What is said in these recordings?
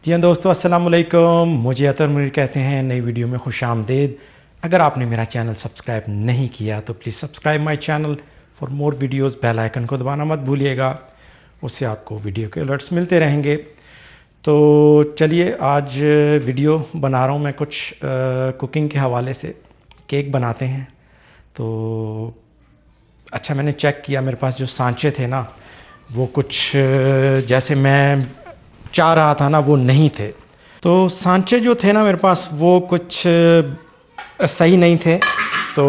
जी हाँ दोस्तों, अस्सलाम वालेकुम। मुझे अतर मुनीर कहते हैं। नई वीडियो में खुश आमदीद। अगर आपने मेरा चैनल सब्सक्राइब नहीं किया तो please subscribe my channel for more videos. Bell icon को दबाना मत भूलिएगा, उससे आपको वीडियो के अलर्ट्स मिलते रहेंगे। तो चलिए, आज वीडियो बना रहा हूँ मैं कुछ कुकिंग के हवाले से। केक बनाते हैं। तो अच्छा, मैंने चेक किया, मेरे पास जो सांचे थे ना, वो कुछ जैसे मैं चाह रहा था ना वो नहीं थे। तो सांचे जो थे ना मेरे पास, वो कुछ सही नहीं थे। तो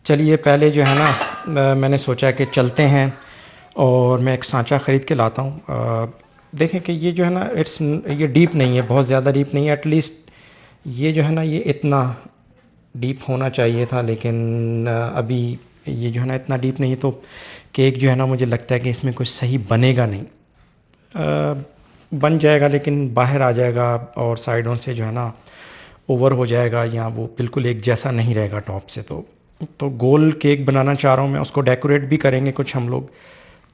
चलिए, पहले जो है ना मैंने सोचा कि चलते हैं और मैं एक सांचा ख़रीद के लाता हूँ। देखें कि ये जो है ना ये डीप नहीं है, बहुत ज़्यादा डीप नहीं है। एटलीस्ट ये जो है ना, ये इतना डीप होना चाहिए था, लेकिन अभी ये जो है ना इतना डीप नहीं। तो केक जो है ना, मुझे लगता है कि इसमें कुछ सही बनेगा नहीं। बन जाएगा लेकिन बाहर आ जाएगा और साइडों से जो है ना ओवर हो जाएगा, या वो बिल्कुल एक जैसा नहीं रहेगा टॉप से। तो गोल केक बनाना चाह रहा हूँ मैं, उसको डेकोरेट भी करेंगे कुछ हम लोग।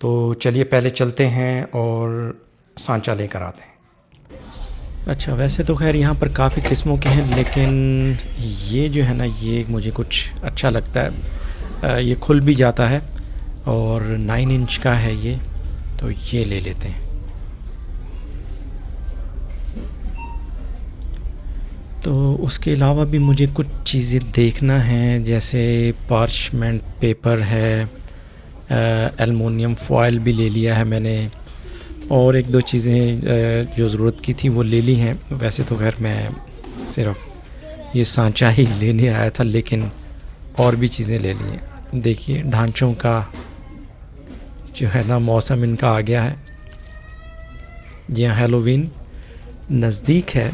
तो चलिए पहले चलते हैं और सांचा लेकर आते हैं। अच्छा, वैसे तो खैर यहाँ पर काफ़ी किस्मों के हैं, लेकिन ये जो है ना, ये मुझे कुछ अच्छा लगता है। ये खुल भी जाता है और 9 इंच का है ये, तो ये ले लेते हैं। तो उसके अलावा भी मुझे कुछ चीज़ें देखना है, जैसे पार्चमेंट पेपर है, एलुमिनियम फॉयल भी ले लिया है मैंने, और एक दो चीज़ें जो ज़रूरत की थी वो ले ली हैं। वैसे तो खैर मैं सिर्फ ये सांचा ही लेने आया था, लेकिन और भी चीज़ें ले ली हैं। देखिए, ढांचों का जो है ना मौसम इनका आ गया है। यहाँ हैलोवीन नज़दीक है।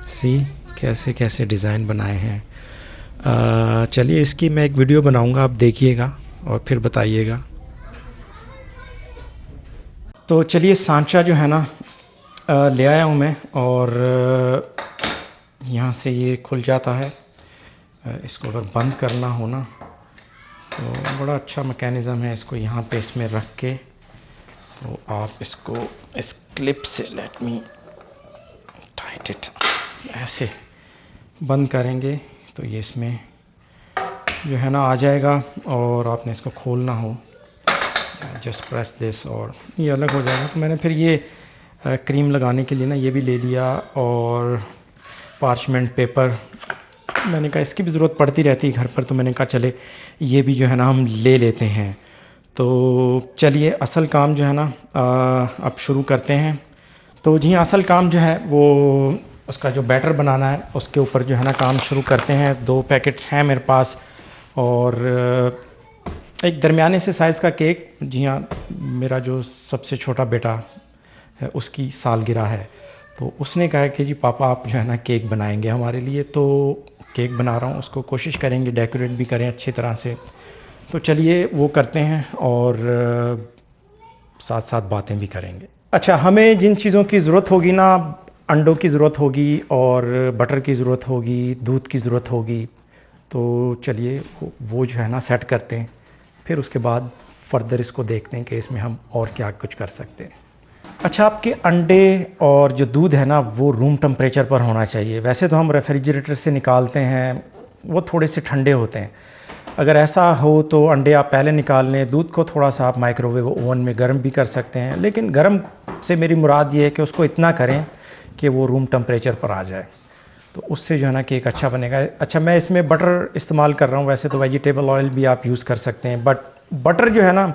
सी कैसे कैसे डिज़ाइन बनाए हैं। चलिए, इसकी मैं एक वीडियो बनाऊंगा, आप देखिएगा और फिर बताइएगा। तो चलिए, सांचा जो है ना ले आया हूँ मैं, और यहाँ से ये खुल जाता है। इसको अगर बंद करना हो ना, तो बड़ा अच्छा मैकेनिज़्म है। इसको यहाँ पे इसमें रख के, तो आप इसको इस क्लिप से, लेट मी टाइट इट, ऐसे बंद करेंगे तो ये इसमें जो है ना आ जाएगा। और आपने इसको खोलना हो, जस्ट प्रेस दिस, और ये अलग हो जाएगा। तो मैंने फिर ये क्रीम लगाने के लिए ना ये भी ले लिया, और पार्चमेंट पेपर मैंने कहा इसकी भी ज़रूरत पड़ती रहती है घर पर, तो मैंने कहा चले ये भी जो है ना हम ले लेते हैं। तो चलिए, असल काम जो है ना अब शुरू करते हैं। तो जी, असल काम जो है वो उसका जो बैटर बनाना है, उसके ऊपर जो है ना काम शुरू करते हैं। 2 पैकेट्स हैं मेरे पास, और एक दरमियाने से साइज़ का केक। जी हाँ, मेरा जो सबसे छोटा बेटा है उसकी सालगिरह है, तो उसने कहा कि जी पापा आप जो है ना केक बनाएंगे हमारे लिए। तो केक बना रहा हूँ, उसको कोशिश करेंगे डेकोरेट भी करें अच्छी तरह से। तो चलिए वो करते हैं, और साथ साथ बातें भी करेंगे। अच्छा, हमें जिन चीज़ों की ज़रूरत होगी ना, अंडों की ज़रूरत होगी, और बटर की ज़रूरत होगी, दूध की ज़रूरत होगी। तो चलिए वो जो है ना सेट करते हैं, फिर उसके बाद फर्दर इसको देखते हैं कि इसमें हम और क्या कुछ कर सकते हैं। अच्छा, आपके अंडे और जो दूध है ना वो रूम टेम्परेचर पर होना चाहिए। वैसे तो हम रेफ्रिजरेटर से निकालते हैं, वो थोड़े से ठंडे होते हैं। अगर ऐसा हो तो अंडे आप पहले निकाल लें। दूध को थोड़ा सा आप माइक्रोवेव ओवन में गर्म भी कर सकते हैं, लेकिन गर्म से मेरी मुराद ये है कि उसको इतना करें कि वो रूम टेम्परेचर पर आ जाए, तो उससे जो है ना केक अच्छा बनेगा। अच्छा, मैं इसमें बटर इस्तेमाल कर रहा हूँ। वैसे तो वेजिटेबल ऑयल भी आप यूज़ कर सकते हैं, बट बटर जो है ना,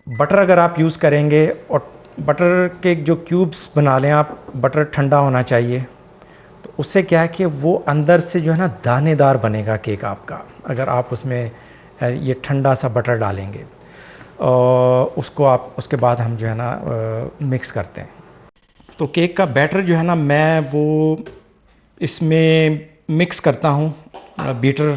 बटर अगर आप यूज़ करेंगे, और बटर के जो क्यूब्स बना लें आप, बटर ठंडा होना चाहिए। तो उससे क्या है कि वो अंदर से जो है ना दानेदार बनेगा केक आपका, अगर आप उसमें ये ठंडा सा बटर डालेंगे। और उसको आप उसके बाद हम जो है ना मिक्स करते हैं। तो केक का बैटर जो है ना, मैं वो इसमें मिक्स करता हूँ। बीटर,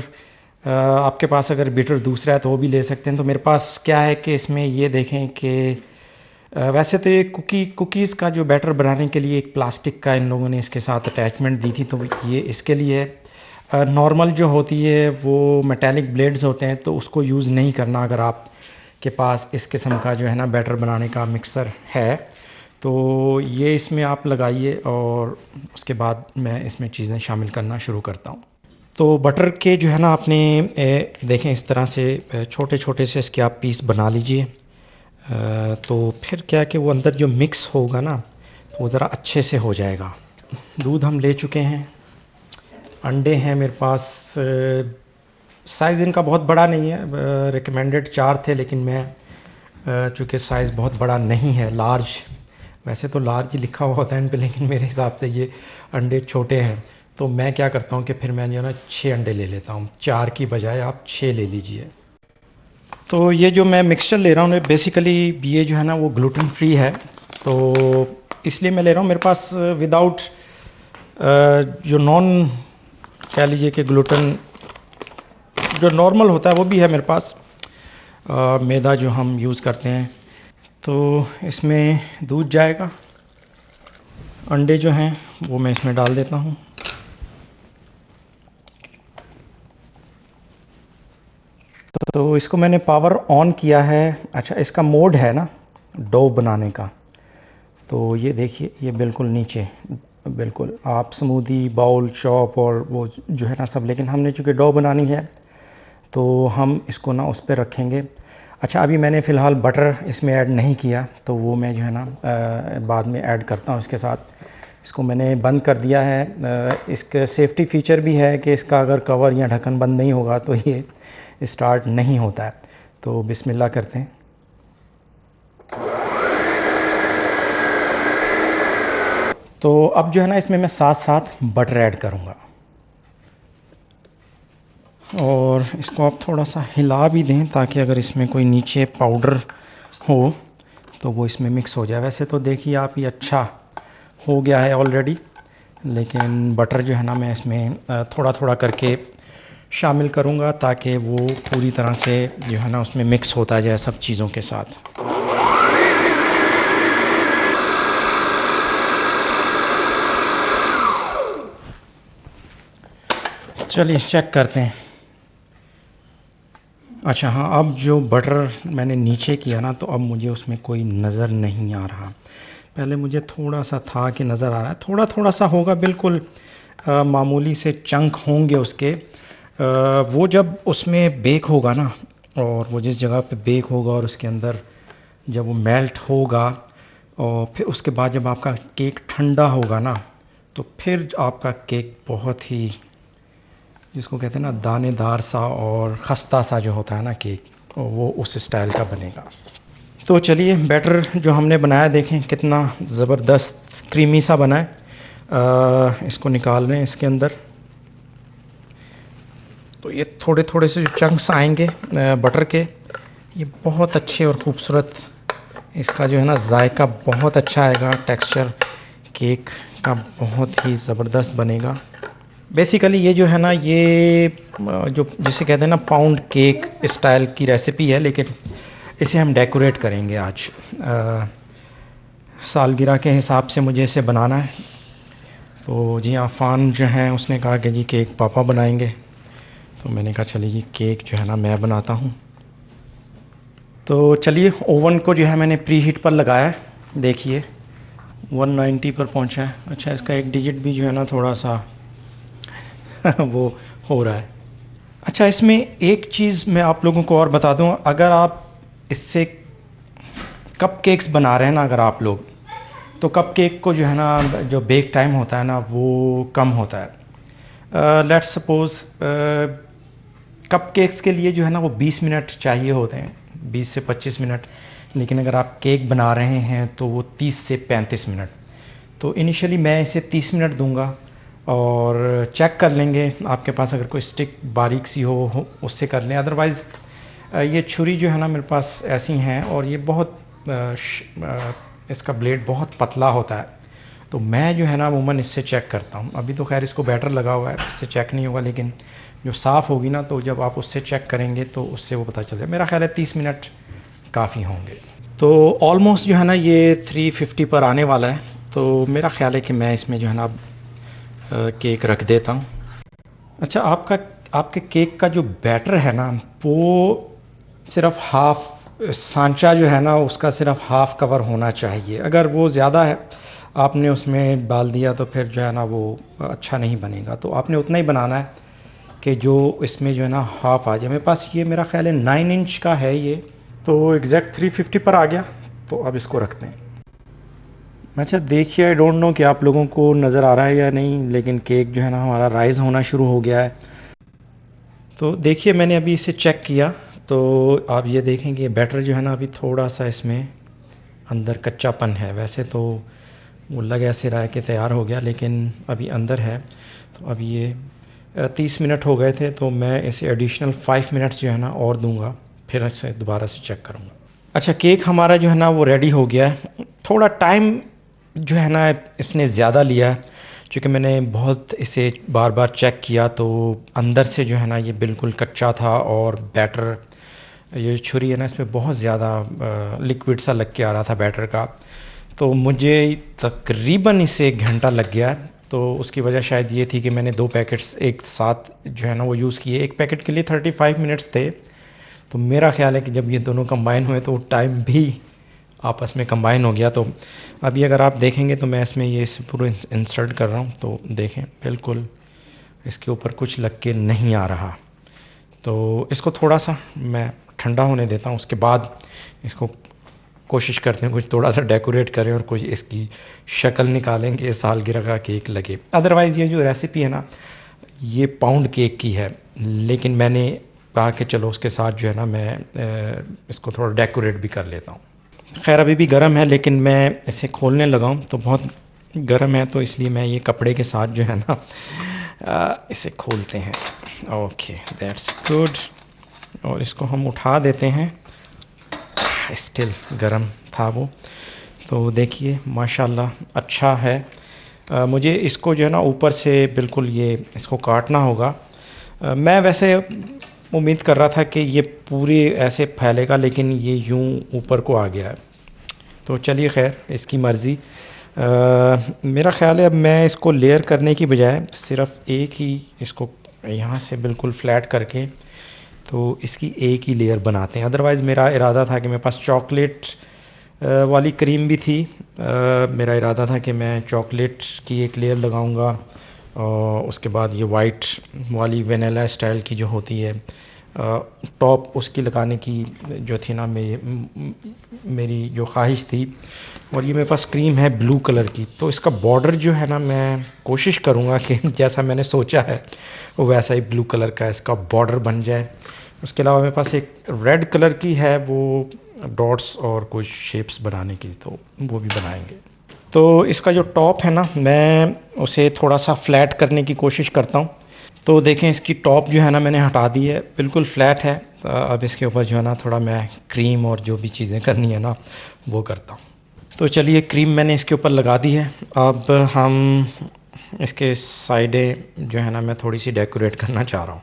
आपके पास अगर बीटर दूसरा है तो वो भी ले सकते हैं। तो मेरे पास क्या है कि इसमें ये देखें कि वैसे तो ये कुकीज़ का जो बैटर बनाने के लिए एक प्लास्टिक का इन लोगों ने इसके साथ अटैचमेंट दी थी, तो ये इसके लिए नॉर्मल जो होती है वो मेटालिक ब्लेड्स होते हैं, तो उसको यूज़ नहीं करना अगर आप के पास इस किस्म का जो है ना बैटर बनाने का मिक्सर है तो ये इसमें आप लगाइए और उसके बाद मैं इसमें चीज़ें शामिल करना शुरू करता हूँ। तो बटर के जो है ना आपने देखें इस तरह से छोटे छोटे से इसके आप पीस बना लीजिए। तो फिर क्या है कि वो अंदर जो मिक्स होगा ना तो वो ज़रा अच्छे से हो जाएगा। दूध हम ले चुके हैं, अंडे हैं मेरे पास। साइज़ इनका बहुत बड़ा नहीं है, रिकमेंडेड 4 थे लेकिन मैं चूँकि साइज़ बहुत बड़ा नहीं है, लार्ज, वैसे तो लार्ज ही लिखा हुआ होता है इन पे लेकिन मेरे हिसाब से ये अंडे छोटे हैं तो मैं क्या करता हूँ कि फिर मैं जो है ना 6 अंडे ले लेता हूँ। 4 की बजाय आप 6 ले लीजिए। तो ये जो मैं मिक्सचर ले रहा हूँ बेसिकली ये जो है ना वो ग्लूटेन फ्री है तो इसलिए मैं ले रहा हूँ। मेरे पास विदाउट जो नॉन कह लीजिए कि ग्लूटेन जो नॉर्मल होता है वो भी है मेरे पास, मैदा जो हम यूज़ करते हैं। तो इसमें दूध जाएगा, अंडे जो हैं वो मैं इसमें डाल देता हूँ। तो इसको मैंने पावर ऑन किया है। अच्छा, इसका मोड है ना डो बनाने का, तो ये देखिए ये बिल्कुल नीचे, बिल्कुल आप स्मूदी बाउल चॉप और वो जो है ना सब, लेकिन हमने चूँकि डो बनानी है तो हम इसको ना उस पर रखेंगे। अच्छा, अभी मैंने फ़िलहाल बटर इसमें ऐड नहीं किया तो वो मैं जो है ना बाद में ऐड करता हूँ इसके साथ। इसको मैंने बंद कर दिया है। इसका सेफ्टी फ़ीचर भी है कि इसका अगर कवर या ढक्कन बंद नहीं होगा तो ये स्टार्ट नहीं होता है। तो बिस्मिल्लाह करते हैं। तो अब जो है ना इसमें मैं साथ साथ बटर ऐड करूँगा और इसको आप थोड़ा सा हिला भी दें ताकि अगर इसमें कोई नीचे पाउडर हो तो वो इसमें मिक्स हो जाए। वैसे तो देखिए आप ये अच्छा हो गया है ऑलरेडी, लेकिन बटर जो है ना मैं इसमें थोड़ा थोड़ा करके शामिल करूँगा ताकि वो पूरी तरह से जो है ना उसमें मिक्स होता जाए सब चीज़ों के साथ। चलिए चेक करते हैं। अच्छा हाँ, अब जो बटर मैंने नीचे किया ना तो अब मुझे उसमें कोई नज़र नहीं आ रहा। पहले मुझे थोड़ा सा था कि नज़र आ रहा है, थोड़ा थोड़ा सा होगा, बिल्कुल मामूली से चंक होंगे उसके। वो जब उसमें बेक होगा ना और वो जिस जगह पे बेक होगा और उसके अंदर जब वो मेल्ट होगा और फिर उसके बाद जब आपका केक ठंडा होगा ना तो फिर आपका केक बहुत ही, जिसको कहते हैं ना दानेदार सा और खस्ता सा जो होता है ना केक, वो उस स्टाइल का बनेगा। तो चलिए बैटर जो हमने बनाया देखें कितना ज़बरदस्त क्रीमी सा बना है। इसको निकाल लें इसके अंदर। तो ये थोड़े थोड़े से जो चंक्स आएंगे बटर के, ये बहुत अच्छे और ख़ूबसूरत, इसका जो है ना जायका बहुत अच्छा आएगा, टेक्सचर केक का बहुत ही ज़बरदस्त बनेगा। बेसिकली ये जो है ना ये जो जिसे कहते हैं ना पाउंड केक स्टाइल की रेसिपी है, लेकिन इसे हम डेकोरेट करेंगे आज। सालगिरह के हिसाब से मुझे इसे बनाना है। तो जी आफ़ान जो हैं उसने कहा कि जी केक पापा बनाएंगे, तो मैंने कहा चलिए जी केक जो है ना मैं बनाता हूँ। तो चलिए ओवन को जो है मैंने प्री हीट पर लगाया है, देखिए 190 पर पहुँचा है। अच्छा, इसका एक डिजिट भी जो है ना थोड़ा सा वो हो रहा है। अच्छा, इसमें एक चीज़ मैं आप लोगों को और बता दूं, अगर आप इससे कप केक्स बना रहे हैं ना अगर आप लोग, तो कप केक को जो है ना जो बेक टाइम होता है ना वो कम होता है। लेट्स सपोज़ कप केक्स के लिए जो है ना वो 20 मिनट चाहिए होते हैं, 20 से 25 मिनट, लेकिन अगर आप केक बना रहे हैं तो वो 30 से 35 मिनट। तो इनिशियली मैं इसे 30 मिनट दूंगा और चेक कर लेंगे, आपके पास अगर कोई स्टिक बारीक सी हो उससे कर लें। अदरवाइज़ ये छुरी जो है ना मेरे पास ऐसी हैं और ये बहुत इसका ब्लेड बहुत पतला होता है, तो मैं जो है ना अमूमन इससे चेक करता हूँ। अभी तो खैर इसको बैटर लगा हुआ है, इससे चेक नहीं होगा, लेकिन जो साफ़ होगी ना तो जब आप उससे चेक करेंगे तो उससे वो पता चल जाए। मेरा ख्याल है 30 मिनट काफ़ी होंगे। तो ऑलमोस्ट जो है ना ये 350 पर आने वाला है, तो मेरा ख्याल है कि मैं इसमें जो है ना केक रख देता हूँ। अच्छा, आपके केक का जो बैटर है ना वो सिर्फ हाफ सांचा जो है ना उसका सिर्फ हाफ़ कवर होना चाहिए। अगर वो ज़्यादा है आपने उसमें डाल दिया तो फिर जो है ना वो अच्छा नहीं बनेगा। तो आपने उतना ही बनाना है कि जो इसमें जो है ना हाफ़ आ जाए। मेरे पास ये मेरा ख्याल है 9 इंच का है ये, तो एग्जैक्ट 350 पर आ गया। तो अब इसको रखते हैं। अच्छा देखिए, आई डोंट नो कि आप लोगों को नज़र आ रहा है या नहीं, लेकिन केक जो है ना हमारा राइज़ होना शुरू हो गया है। तो देखिए मैंने अभी इसे चेक किया, तो आप ये देखें कि बैटर जो है ना अभी थोड़ा सा इसमें अंदर कच्चापन है। वैसे तो वो लग ऐसे रहा है कि तैयार हो गया, लेकिन अभी अंदर है। तो अब ये 30 मिनट हो गए थे, तो मैं इसे एडिशनल 5 मिनट्स जो है ना और दूंगा, फिर इसे दोबारा से चेक करूँगा। अच्छा, केक हमारा जो है ना वो रेडी हो गया है। थोड़ा टाइम जो है ना इसने ज़्यादा लिया है, क्योंकि मैंने बहुत इसे बार बार चेक किया, तो अंदर से जो है ना ये बिल्कुल कच्चा था और बैटर, ये छुरी है ना इसमें बहुत ज़्यादा लिक्विड सा लग के आ रहा था बैटर का। तो मुझे तकरीबन इसे 1 घंटा लग गया। तो उसकी वजह शायद ये थी कि मैंने 2 पैकेट्स एक साथ जो है ना वो यूज़ किए। एक पैकेट के लिए 35 मिनट्स थे, तो मेरा ख्याल है कि जब ये दोनों कंबाइन हुए तो टाइम भी आपस में कंबाइन हो गया। तो अभी अगर आप देखेंगे तो मैं इसमें ये पूरा इंसर्ट कर रहा हूँ, तो देखें बिल्कुल इसके ऊपर कुछ लग के नहीं आ रहा। तो इसको थोड़ा सा मैं ठंडा होने देता हूँ, उसके बाद इसको कोशिश करते हैं कुछ थोड़ा सा डेकोरेट करें और कुछ इसकी शक्ल निकालेंगे, सालगिरह का केक लगे। अदरवाइज़ ये जो रेसिपी है ना ये पाउंड केक की है, लेकिन मैंने कहा कि चलो उसके साथ जो है ना मैं इसको थोड़ा डेकोरेट भी कर लेता हूँ। खैर अभी भी गर्म है, लेकिन मैं इसे खोलने लगा हूँ तो बहुत गर्म है, तो इसलिए मैं ये कपड़े के साथ जो है ना इसे खोलते हैं। Okay, that's good. और इसको हम उठा देते हैं, स्टिल गर्म था वो। तो देखिए माशाल्लाह अच्छा है। मुझे इसको जो है ना ऊपर से बिल्कुल ये इसको काटना होगा। मैं वैसे उम्मीद कर रहा था कि ये पूरी ऐसे फैलेगा, लेकिन ये यूं ऊपर को आ गया है। तो चलिए खैर, इसकी मर्ज़ी। मेरा ख्याल है अब मैं इसको लेयर करने की बजाय सिर्फ एक ही इसको यहाँ से बिल्कुल फ्लैट करके तो इसकी एक ही लेयर बनाते हैं। अदरवाइज़ मेरा इरादा था कि मेरे पास चॉकलेट वाली क्रीम भी थी। मेरा इरादा था कि मैं चॉकलेट की एक लेयर लगाऊंगा और उसके बाद ये वाइट वाली वेनिला स्टाइल की जो होती है टॉप उसकी लगाने की जो थी ना मेरी जो ख्वाहिश थी। और ये मेरे पास क्रीम है ब्लू कलर की, तो इसका बॉर्डर जो है ना मैं कोशिश करूँगा कि जैसा मैंने सोचा है वो वैसा ही ब्लू कलर का इसका बॉर्डर बन जाए। उसके अलावा मेरे पास एक रेड कलर की है, वो डॉट्स और कुछ शेप्स बनाने की, तो वो भी बनाएंगे। तो इसका जो टॉप है ना मैं उसे थोड़ा सा फ्लैट करने की कोशिश करता हूँ। तो देखें इसकी टॉप जो है ना मैंने हटा दी है, बिल्कुल फ्लैट है। तो अब इसके ऊपर जो है ना थोड़ा मैं क्रीम और जो भी चीज़ें करनी है ना वो करता हूँ। तो चलिए क्रीम मैंने इसके ऊपर लगा दी है। अब हम इसके साइडें जो है ना मैं थोड़ी सी डेकोरेट करना चाह रहा हूँ।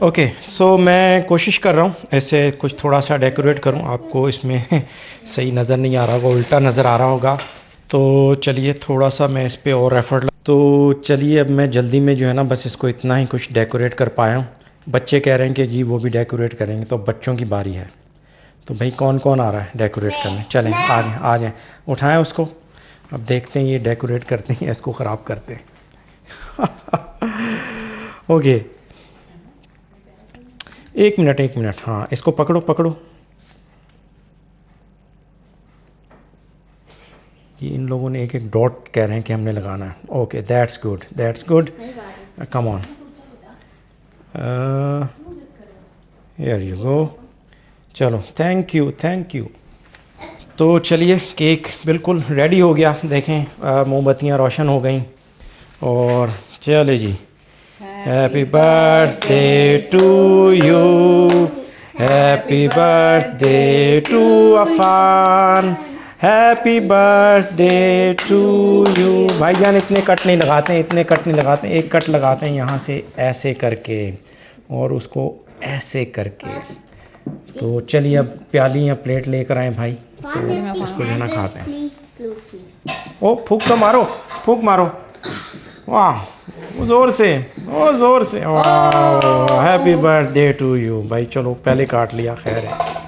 ओके, सो मैं कोशिश कर रहा हूँ ऐसे कुछ थोड़ा सा डेकोरेट करूँ। आपको इसमें सही नज़र नहीं आ रहा होगा, उल्टा नज़र आ रहा होगा। तो चलिए थोड़ा सा मैं इस पर और एफर्ट। तो चलिए अब मैं जल्दी में जो है ना बस इसको इतना ही कुछ डेकोरेट कर पाया हूँ। बच्चे कह रहे हैं कि जी वो भी डेकोरेट करेंगे, तो बच्चों की बारी है। तो भाई कौन कौन आ रहा है डेकोरेट करने? चलें आ जाएँ आ जाएँ, उठाएँ उसको। अब देखते हैं ये डेकोरेट करते हैं, इसको ख़राब करते हैं। ओके, एक मिनट, हाँ इसको पकड़ो पकड़ो। ये इन लोगों ने एक एक डॉट कह रहे हैं कि हमने लगाना है। Okay, that's good, come on, here you go. चलो, थैंक यू। तो चलिए केक बिल्कुल रेडी हो गया। देखें मोमबत्तियाँ रोशन हो गई। और चले जी, happy birthday to you, happy birthday to Afan, happy birthday to you. भाईजान इतने कट नहीं लगाते, एक कट लगाते हैं यहाँ से ऐसे करके और उसको ऐसे करके। तो चलिए अब प्याली या प्लेट लेकर आए भाई, तो इसको जो है ना खाते हैं। ओ फूक मारो, वाह जोर से, वाह, हैप्पी बर्थडे टू यू। भाई चलो पहले काट लिया, खैर है।